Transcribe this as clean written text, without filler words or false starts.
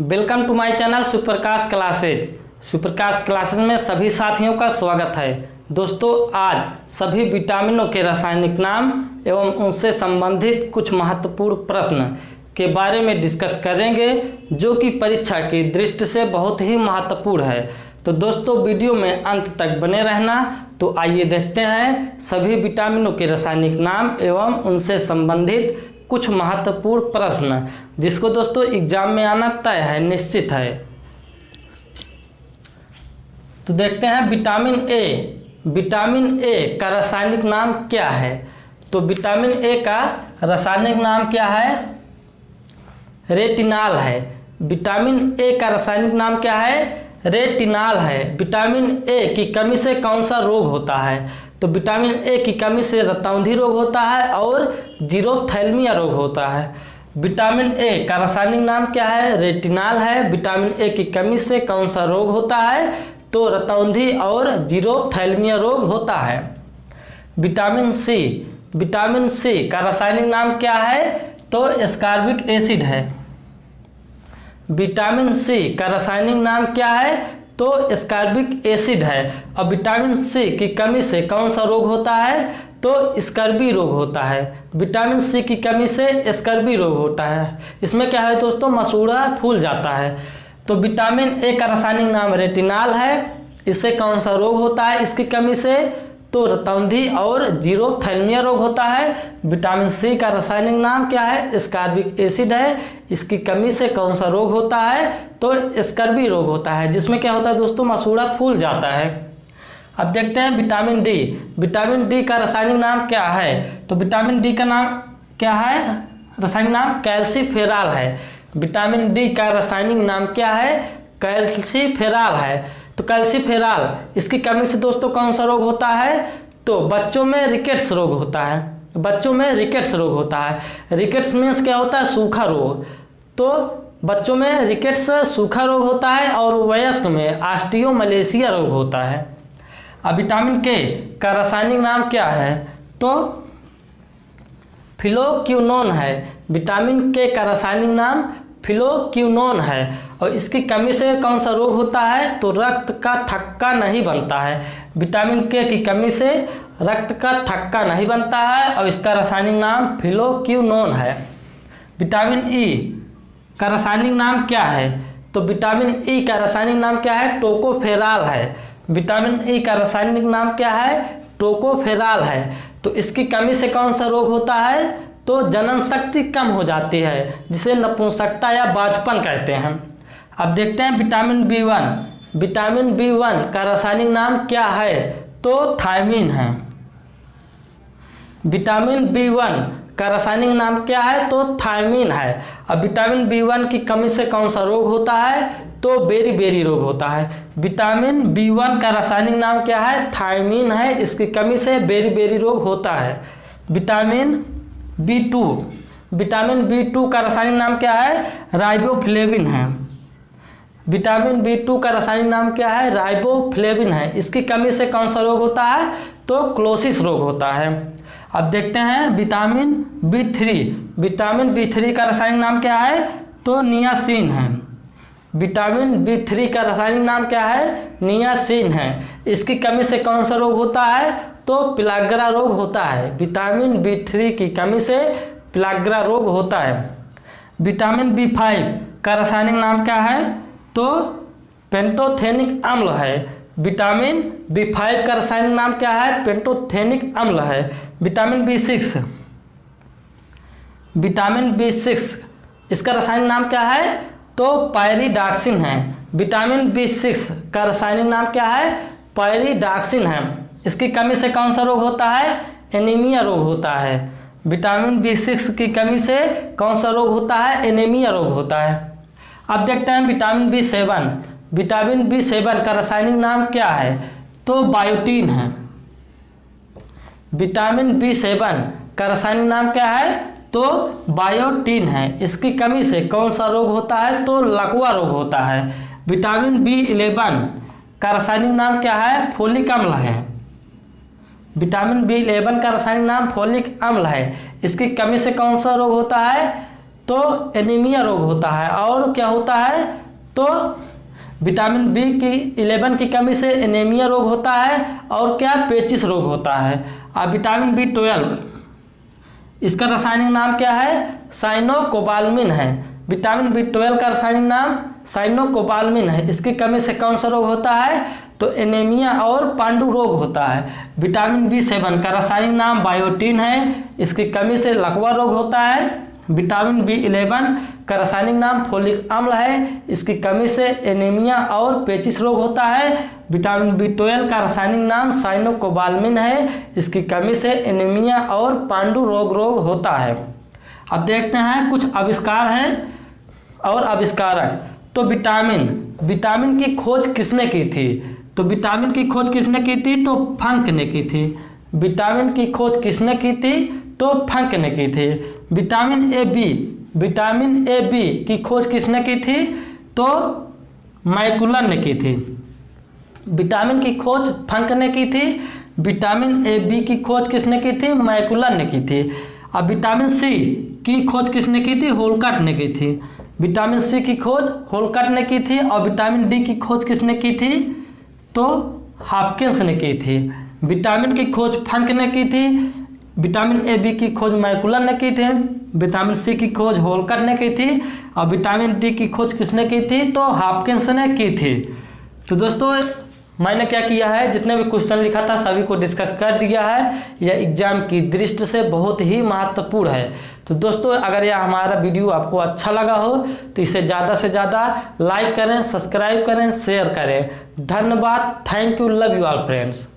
Welcome to my channel Suprakash classes. Suprakash classes में सभी साथियों का स्वागत है। दोस्तों, आज सभी विटामिनों के रासायनिक नाम एवं उनसे संबंधित कुछ महत्वपूर्ण प्रश्न के बारे में डिस्कस करेंगे, जो कि परीक्षा की दृष्टि से बहुत ही महत्वपूर्ण है। तो दोस्तों, वीडियो में अंत तक बने रहना। तो आइए देखते हैं सभी विटामिनों के रासायनिक नाम एवं उनसे संबंधित कुछ महत्वपूर्ण प्रश्न, जिसको दोस्तों एग्जाम में आना तय है, निश्चित है। तो देखते हैं विटामिन ए। विटामिन ए का रासायनिक नाम क्या है? तो विटामिन ए का रासायनिक नाम क्या है? रेटिनॉल है। विटामिन ए का रासायनिक नाम क्या है? रेटिनॉल है। विटामिन ए की कमी से कौन सा रोग होता है? तो विटामिन ए की कमी से रतौंधी रोग होता है और जीरोप्थैल्मिया रोग होता है। विटामिन ए का रासायनिक नाम क्या है? रेटिनॉल है। विटामिन ए की कमी से कौन सा रोग होता है? तो रतौंधी और जीरोप्थैल्मिया रोग होता है। Vitamin C. विटामिन सी का रासायनिक नाम क्या है? तो एस्कॉर्बिक एसिड है। विटामिन सी का रासायनिक नाम क्या है? तो एस्कॉर्बिक एसिड है। और विटामिन सी की कमी से कौन सा रोग होता है? तो स्कर्वी रोग होता है। विटामिन सी की कमी से स्कर्वी रोग होता है। इसमें क्या है दोस्तों? मसूड़ा फूल जाता है। तो विटामिन ए का रासायनिक नाम रेटिनॉल है। इससे कौन सा रोग होता है इसकी कमी से? तो रतौंधी और जीरोप्थैल्मिया रोग होता है। विटामिन सी का रासायनिक नाम क्या है? एस्कॉर्बिक एसिड है। इसकी कमी से कौन सा रोग होता है? तो स्कर्वी रोग होता है, जिसमें क्या होता है दोस्तों? मसूड़ा फूल जाता है। अब देखते हैं विटामिन डी। विटामिन डी का रासायनिक नाम क्या है? तो विटामिन डी का नाम क्या है? रासायनिक नाम कैल्सीफेरॉल है। विटामिन डी का रासायनिक नाम क्या है? कैल्सीफेरॉल है। तो कैल्सीफेरॉल, इसकी कमी से दोस्तों कौन सा रोग होता है? तो बच्चों में रिकेट्स रोग होता है। बच्चों में रिकेट्स रोग होता है। रिकेट्स मीन्स क्या होता है? सूखा रोग। तो बच्चों में रिकेट्स सूखा रोग होता है और वयस्क में ऑस्टियोमलेशिया रोग होता है। अब विटामिन के का रासायनिक नाम क्या है? तो फिलोक्विनोन है। विटामिन के का रासायनिक नाम फिलोक्विनोन है। और इसकी कमी से कौन सा रोग होता है? तो रक्त का थक्का नहीं बनता है। विटामिन के की कमी से रक्त का थक्का नहीं बनता है और इसका रासायनिक नाम फिलोक्विनोन है। विटामिन ई का रासायनिक नाम क्या है? तो विटामिन ई का रासायनिक नाम क्या है? टोकोफेरॉल है। विटामिन ई का रासायनिक नाम क्या है? टोकोफेरॉल है। तो इसकी कमी से कौन सा रोग होता है? तो जनन शक्ति कम हो जाती है, जिसे नपुंसकता या बाझपन कहते हैं। अब देखते हैं vitamin B one. Vitamin B one का रासायनिक नाम क्या है? तो थायमीन है। विटामिन बी वन का रासायनिक नाम क्या है? तो थायमीन है। अब विटामिन बी वन की कमी से कौन सा रोग होता है? तो बेरी रोग होता है। विटामिन बी वन का रासायनिक नाम क्या है? थायमीन है। इसकी कमी से बेरी रोग होता है। Vitamin B two. Vitamin B two का रासायनिक नाम क्या है? राइबोफ्लेविन है। विटामिन बी टू का रासायनिक नाम क्या है? राइबोफ्लेविन है। इसकी कमी से कौन सा रोग होता है? तो क्लोसिस रोग होता है। अब देखते हैं vitamin B three. Vitamin B three का रासायनिक नाम क्या है? तो नियासिन है। विटामिन बी थ्री का रासायनिक नाम क्या है? नियासिन है। इसकी कमी से कौन सा रोग होता है? तो पिलाग्रा रोग होता है। विटामिन बी थ्री की कमी से पिलाग्रा रोग होता है। विटामिन बी फाइव का रासायनिक नाम क्या है? तो पेंटोथेनिक अम्ल है। विटामिन बी फाइव का रासायनिक नाम क्या है? पेंटोथेनिक अम्ल है। Vitamin B six. Vitamin B six, इसका रासायनिक नाम क्या है? तो पायरिडॉक्सिन है। विटामिन बी सिक्स का रासायनिक नाम क्या है? पायरिडॉक्सिन है। इसकी कमी से कौन सा रोग होता है? एनीमिया रोग होता है। विटामिन बी सिक्स की कमी से कौन सा रोग होता है? एनीमिया रोग होता है। अब देखते हैं vitamin B seven. Vitamin B seven का रासायनिक नाम क्या है? तो बायोटीन है। विटामिन बी सेवन का रासायनिक नाम क्या है? तो बायोटीन है। इसकी कमी से कौन सा रोग होता है? तो लकवा रोग होता है। विटामिन बी 11 का रासायनिक नाम क्या है? फोलिक अम्ल है। विटामिन बी 11 का रासायनिक नाम फोलिक अम्ल है। इसकी कमी से कौन सा रोग होता है? तो एनीमिया रोग होता है। और क्या होता है, तो विटामिन बी की 11 की कमी से एनीमिया रोग होता है। और क्या, पेचिश रोग होता है। अब विटामिन B12 इसका रासायनिक नाम क्या है, साइनोकोबाल्मिन है। विटामिन B12 का रासायनिक नाम साइनोकोबाल्मिन है। इसकी कमी से कौन सा रोग होता है, तो एनीमिया और पांडु रोग होता है। विटामिन B7 का रासायनिक नाम बायोटीन है। इसकी कमी से लकवा रोग होता है। विटामिन B11 का रासायनिक नाम फोलिक अम्ल है। इसकी कमी से एनीमिया और पेचिश रोग होता है। विटामिन B12 का रासायनिक नाम साइनोकोबाल्मिन है। इसकी कमी से एनीमिया और पांडु रोग होता है। अब देखते हैं कुछ आविष्कार हैं और आविष्कारक। तो विटामिन की खोज किसने की थी, तो विटामिन की खोज किसने की थी, तो फंक ने की थी। विटामिन की खोज किसने की थी, तो फंक ने की थी। विटामिन ए बी की खोज किसने की थी, तो मैकुलर ने की थी। विटामिन की खोज फंक ने की थी। विटामिन ए बी की खोज किसने की थी, मैकुलर ने की थी। अब विटामिन सी की खोज किसने की थी, होलकट ने की थी। विटामिन सी की खोज होलकट ने की थी। और विटामिन डी की खोज किसने की थी, तो हॉपकिंस ने की थी। विटामिन की खोज फंक ने की थी। विटामिन ए बी की खोज मैकुलर ने की थी। विटामिन सी की खोज होलकट ने की थी। और विटामिन डी की खोज किसने की थी, तो हॉपकिंस ने की थी। तो दोस्तों मैंने क्या किया है, जितने भी क्वेश्चन लिखा था सभी को डिस्कस कर दिया है। यह एग्जाम की दृष्टि से बहुत ही महत्वपूर्ण है। तो दोस्तों अगर यह हमारा वीडियो आपको अच्छा लगा हो तो इसे ज़्यादा से ज़्यादा लाइक करें, सब्सक्राइब करें, शेयर करें। धन्यवाद। Thank you. Love you all friends.